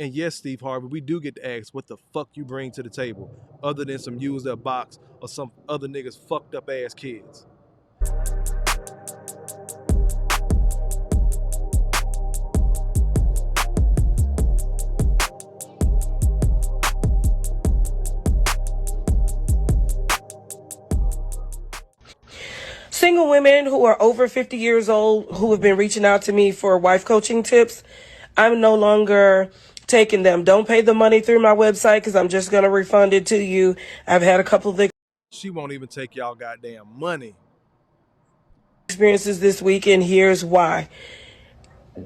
And yes, Steve Harvey, we do get to ask what the fuck you bring to the table, other than some used up box or some other niggas fucked up ass kids. Single women who are over 50 years old who have been reaching out to me for wife coaching tips, I'm no longer taking them. Don't pay the money through my website because I'm just going to refund it to you. I've had a couple of She won't even take y'all goddamn money. experiences this week, and here's why.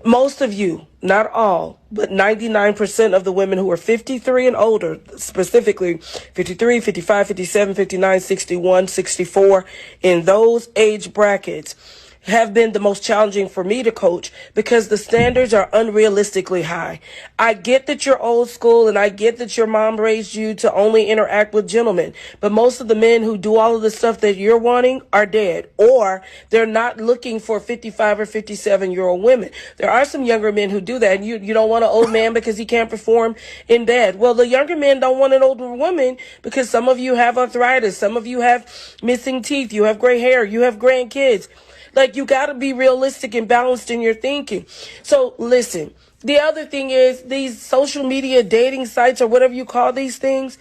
Most of you, not all, but 99% of the women who are 53 and older, specifically 53, 55, 57, 59, 61, 64, in those age brackets, have been the most challenging for me to coach because the standards are unrealistically high. I get that you're old school and I get that your mom raised you to only interact with gentlemen, but most of the men who do all of the stuff that you're wanting are dead, or they're not looking for 55 or 57-year-old women. There are some younger men who do that, and you don't want an old man because he can't perform in bed. Well, the younger men don't want an older woman because some of you have arthritis, some of you have missing teeth, you have gray hair, you have grandkids. Like, you got to be realistic and balanced in your thinking. So listen, the other thing is these social media dating sites or whatever you call these things.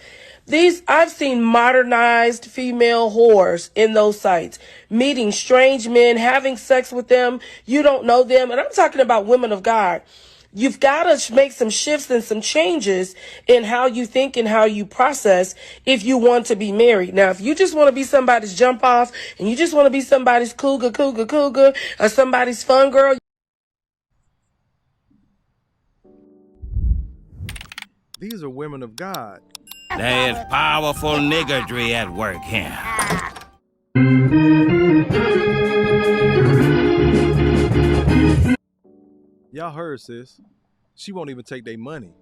I've seen modernized female whores in those sites, meeting strange men, having sex with them. You don't know them. And I'm talking about women of God. You've got to make some shifts and some changes in how you think and how you process if you want to be married. Now, if you just want to be somebody's jump off and you just want to be somebody's cougar, or somebody's fun girl. These are women of God. There is powerful niggardry at work here. Y'all heard, sis. She won't even take their money.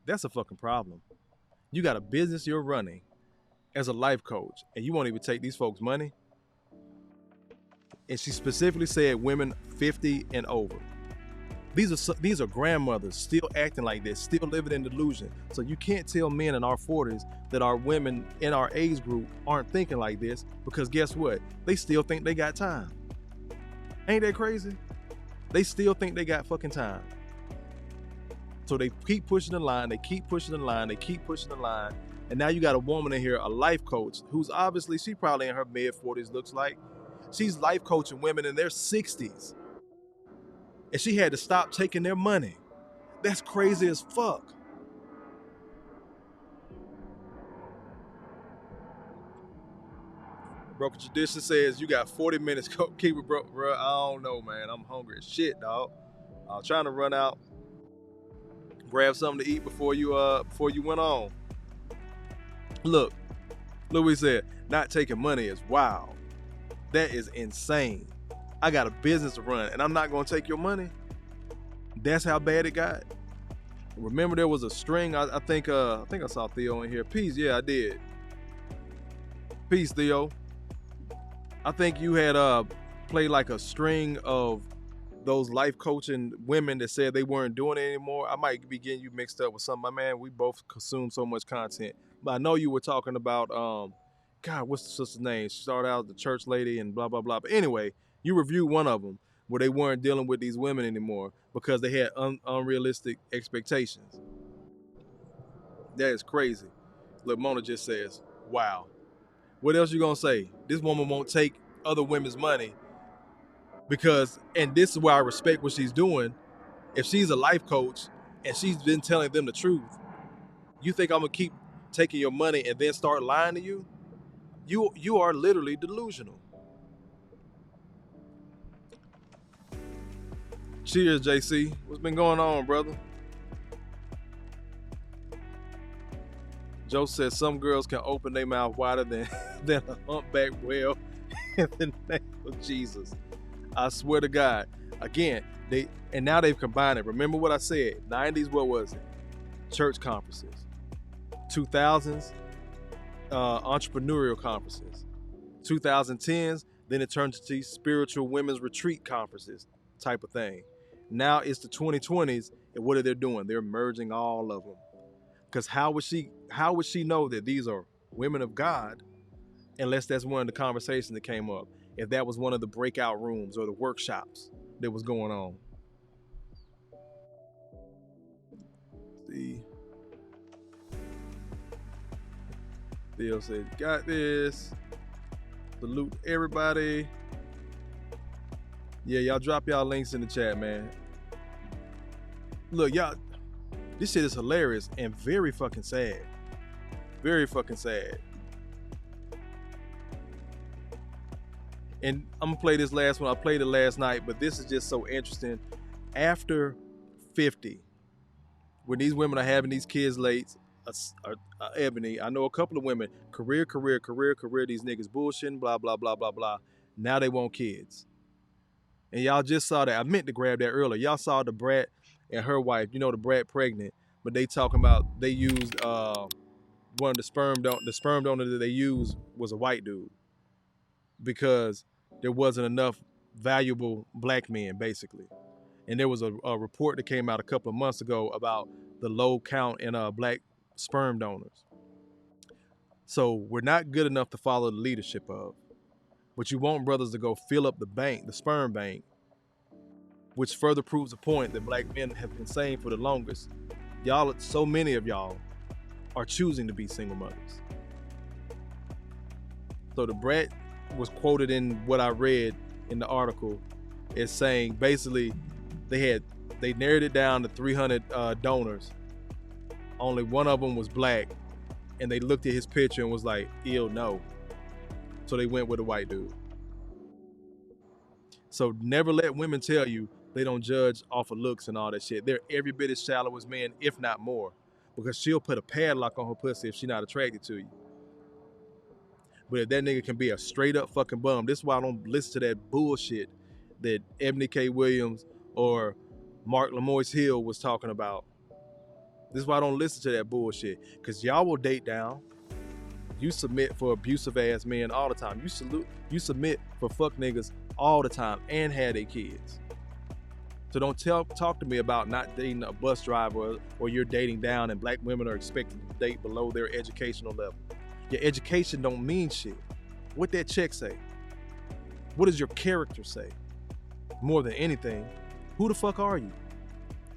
That's a fucking problem. You got a business you're running as a life coach, and you won't even take these folks' money? And she specifically said women 50 and over. These are grandmothers still acting like this, still living in delusion. So you can't tell men in our 40s that our women in our age group aren't thinking like this, because guess what? They still think they got time. Ain't that crazy? They still think they got fucking time. So they keep pushing the line, they keep pushing the line, they keep pushing the line. And now you got a woman in here, a life coach, who's obviously, she probably in her mid-40s, looks like. She's life coaching women in their 60s. And she had to stop taking their money. That's crazy as fuck. Broken Tradition says you got 40 minutes. Keep it, bro. I don't know, man. I'm hungry as shit, dog. I'm trying to run out, grab something to eat before you went on. Look what he said. Not taking money is wild. That is insane. I got a business to run, and I'm not gonna take your money. That's how bad it got. Remember, there was a string. I think I saw Theo in here. Peace, yeah, I did. Peace, Theo. I think you had played like a string of those life coaching women that said they weren't doing it anymore. I might be getting you mixed up with something. My man, we both consume so much content. But I know you were talking about, God, what's the sister's name? She started out as the church lady and blah, blah, blah. But anyway, you reviewed one of them where they weren't dealing with these women anymore because they had unrealistic expectations. That is crazy. Look, Mona just says, wow. What else you gonna say? This woman won't take other women's money because, and this is why I respect what she's doing. If she's a life coach and she's been telling them the truth, you think I'm gonna keep taking your money and then start lying to you? You are literally delusional. Cheers, JC. What's been going on, brother? Joe says some girls can open their mouth wider than a humpback whale in the name of Jesus. I swear to God. Again, now they've combined it. Remember what I said? 90s, what was it? Church conferences. 2000s, entrepreneurial conferences. 2010s, then it turned to spiritual women's retreat conferences type of thing. Now it's the 2020s, And what are they doing? They're merging all of them. Because how would she know that these are women of God unless that's one of the conversations that came up? If that was one of the breakout rooms or the workshops that was going on. See. Theo said, got this. Salute everybody. Yeah, y'all drop y'all links in the chat, man. Look, y'all, this shit is hilarious and very fucking sad. Very fucking sad. And I'm gonna play this last one. I played it last night, but this is just so interesting. After 50, when these women are having these kids late, Ebony, I know a couple of women, career, these niggas bullshitting, blah, blah, blah, blah, blah. Now they want kids. And y'all just saw that. I meant to grab that earlier. Y'all saw the brat and her wife, you know, the brat pregnant, but they talking about they used one of the sperm donor that they used was a white dude because there wasn't enough valuable black men, basically. And there was a report that came out a couple of months ago about the low count in black sperm donors. So we're not good enough to follow the leadership of, but you want brothers to go fill up the bank, the sperm bank, which further proves the point that black men have been saying for the longest. Y'all, so many of y'all are choosing to be single mothers. So the brat was quoted in what I read in the article as saying basically they narrowed it down to 300 donors. Only one of them was black, and they looked at his picture and was like, ew, no. So they went with a white dude. So never let women tell you they don't judge off of looks and all that shit. They're every bit as shallow as men, if not more, because she'll put a padlock on her pussy if she's not attracted to you. But if that nigga can be a straight up fucking bum, this is why I don't listen to that bullshit that Ebony K. Williams or Mark Lamoise Hill was talking about. This is why I don't listen to that bullshit, because y'all will date down. You submit for abusive ass men all the time. You submit for fuck niggas all the time and have their kids. So don't talk to me about not dating a bus driver or you're dating down and black women are expected to date below their educational level. Your education don't mean shit. What that check say? What does your character say? More than anything, who the fuck are you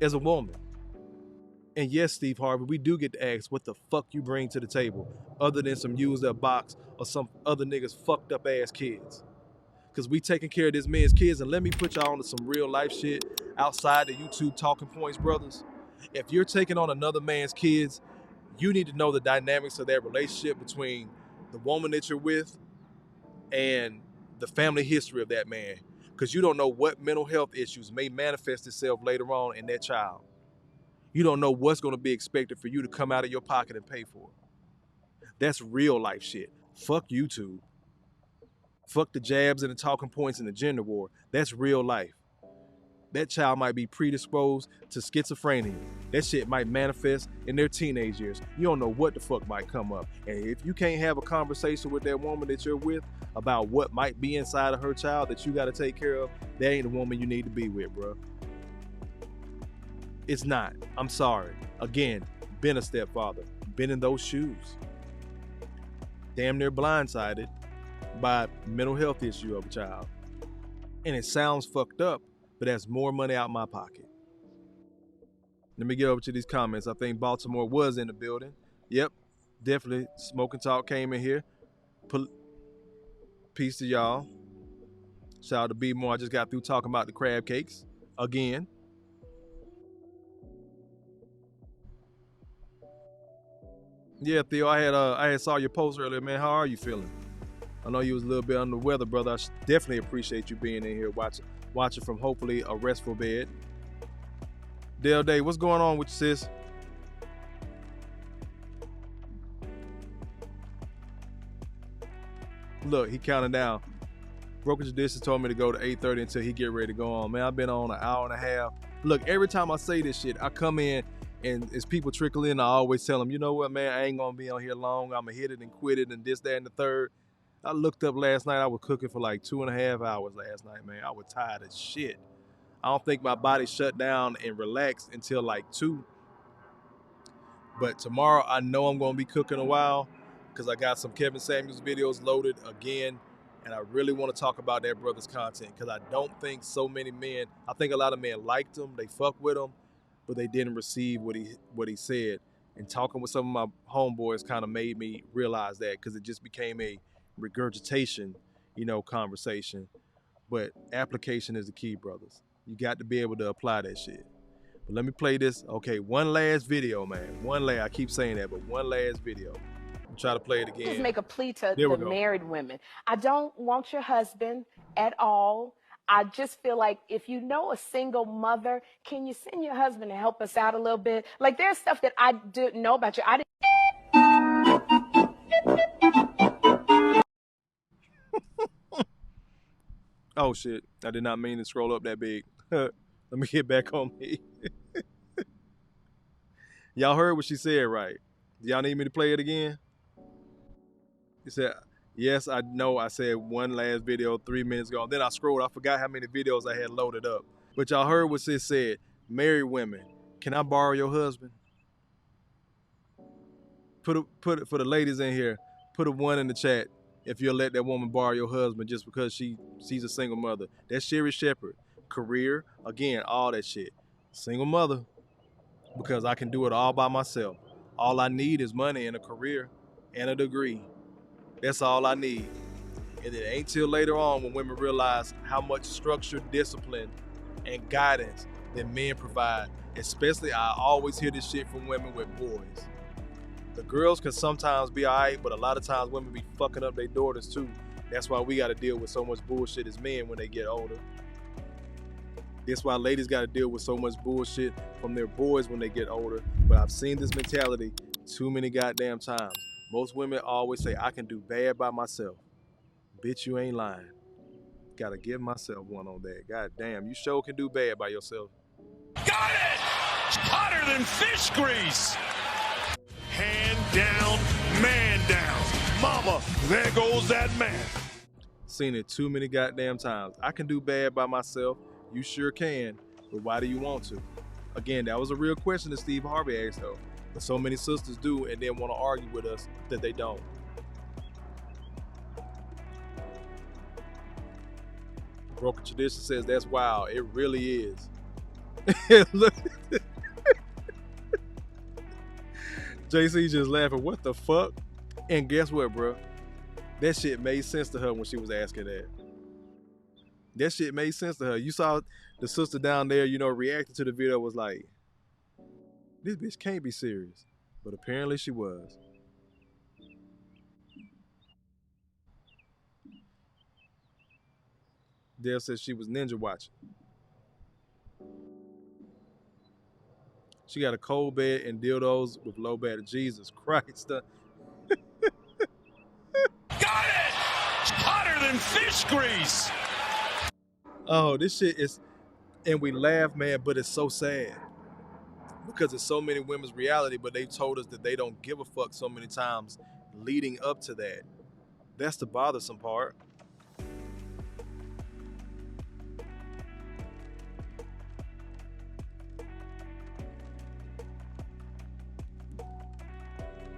as a woman? And yes, Steve Harvey, we do get to ask what the fuck you bring to the table other than some used up box or some other niggas fucked up ass kids. Because we taking care of this man's kids, and let me put y'all on to some real life shit outside the YouTube talking points, brothers. If you're taking on another man's kids, you need to know the dynamics of that relationship between the woman that you're with and the family history of that man. Because you don't know what mental health issues may manifest itself later on in that child. You don't know what's going to be expected for you to come out of your pocket and pay for. That's real life shit. Fuck YouTube. Fuck the jabs and the talking points and the gender war. That's real life. That child might be predisposed to schizophrenia. That shit might manifest in their teenage years. You don't know what the fuck might come up. And if you can't have a conversation with that woman that you're with about what might be inside of her child that you got to take care of, that ain't the woman you need to be with, bro. It's not. I'm sorry. Again, been a stepfather. Been in those shoes. Damn near blindsided by mental health issue of a child. And it sounds fucked up, but that's more money out my pocket. Let me get over to these comments. I think Baltimore was in the building. Yep, definitely. Smoking Talk came in here. Peace to y'all. Shout out to B More. I just got through talking about the crab cakes again. Yeah, Theo, I had saw your post earlier, man. How are you feeling? I know you was a little bit under the weather, brother. I definitely appreciate you being in here watching from hopefully a restful bed. Dale Day, what's going on with you, sis? Look, he counting down. Broken Traditions told me to go to 8:30 until he get ready to go on. Man, I've been on an hour and a half. Look, every time I say this shit, I come in and as people trickle in, I always tell them, you know what, man, I ain't gonna be on here long. I'm gonna hit it and quit it and this, that, and the third. I looked up last night. I was cooking for like 2.5 hours last night, man. I was tired as shit. I don't think my body shut down and relaxed until like 2. But tomorrow I know I'm gonna be cooking a while because I got some Kevin Samuels videos loaded again, and I really want to talk about that brother's content because I don't think so many men. I think a lot of men liked him, they fuck with him, but they didn't receive what he said. And talking with some of my homeboys kind of made me realize that because it just became a regurgitation, conversation. But application is the key, brothers. You got to be able to apply that shit. But let me play this. Okay, one last video, man. I keep saying that, but one last video. I'm trying to play it again. Just make a plea to the married women. I don't want your husband at all. I just feel like if you know a single mother, can you send your husband to help us out a little bit? Like there's stuff that I didn't know about you. I didn't. Oh shit, I did not mean to scroll up that big. Let me get back on me. Y'all heard what she said, right? Y'all need me to play it again? He said, yes, I know I said one last video 3 minutes ago. Then I scrolled, I forgot how many videos I had loaded up. But y'all heard what sis said. Married women, can I borrow your husband? Put it for the ladies in here. Put a 1 in the chat if you'll let that woman borrow your husband just because she's a single mother. That's Sherri Shepherd. Career, again, all that shit. Single mother, because I can do it all by myself. All I need is money and a career and a degree. That's all I need. And it ain't till later on when women realize how much structure, discipline, and guidance that men provide. Especially, I always hear this shit from women with boys. The girls can sometimes be all right, but a lot of times women be fucking up their daughters too. That's why we got to deal with so much bullshit as men when they get older. That's why ladies got to deal with so much bullshit from their boys when they get older. But I've seen this mentality too many goddamn times. Most women always say, I can do bad by myself. Bitch, you ain't lying. Gotta give myself one on that. God damn, you sure can do bad by yourself. Got it! Hotter than fish grease! Hand down, man down. Mama, there goes that man. Seen it too many goddamn times. I can do bad by myself. You sure can, but why do you want to? Again, that was a real question that Steve Harvey asked though. But so many sisters do and then want to argue with us that they don't. Broken Tradition says that's wild. It really is. Look. JC just laughing. What the fuck? And guess what, bro? That shit made sense to her when she was asking that. That shit made sense to her. You saw the sister down there, reacting to the video was like, this bitch can't be serious. But apparently she was. Dale says she was ninja watching. She got a cold bed and dildos with low battery. Jesus Christ. Got it! Hotter than fish grease! Oh, this shit is, and we laugh, man, but it's so sad. Because it's so many women's reality, but they told us that they don't give a fuck so many times leading up to that. That's the bothersome part.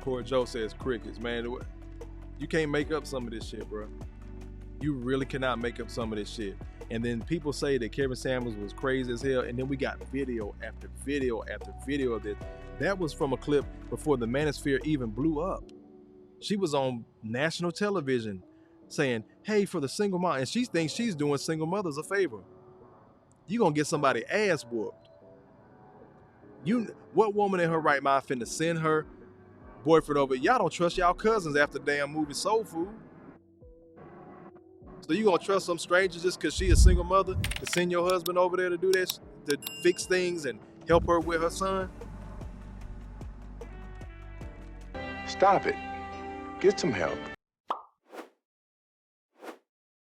Poor Joe says crickets, man. You can't make up some of this shit, bro. You really cannot make up some of this shit. And then people say that Kevin Samuels was crazy as hell, and then we got video after video after video of this. That was from a clip before the manosphere even blew up. She was on national television saying, hey, for the single mom, and she thinks she's doing single mothers a favor. You gonna get somebody ass whooped. What woman in her right mind finna send her boyfriend over? Y'all don't trust y'all cousins after damn movie Soul Food. So you gonna trust some stranger just cause she a single mother to send your husband over there to do that, to fix things and help her with her son? Stop it. Get some help.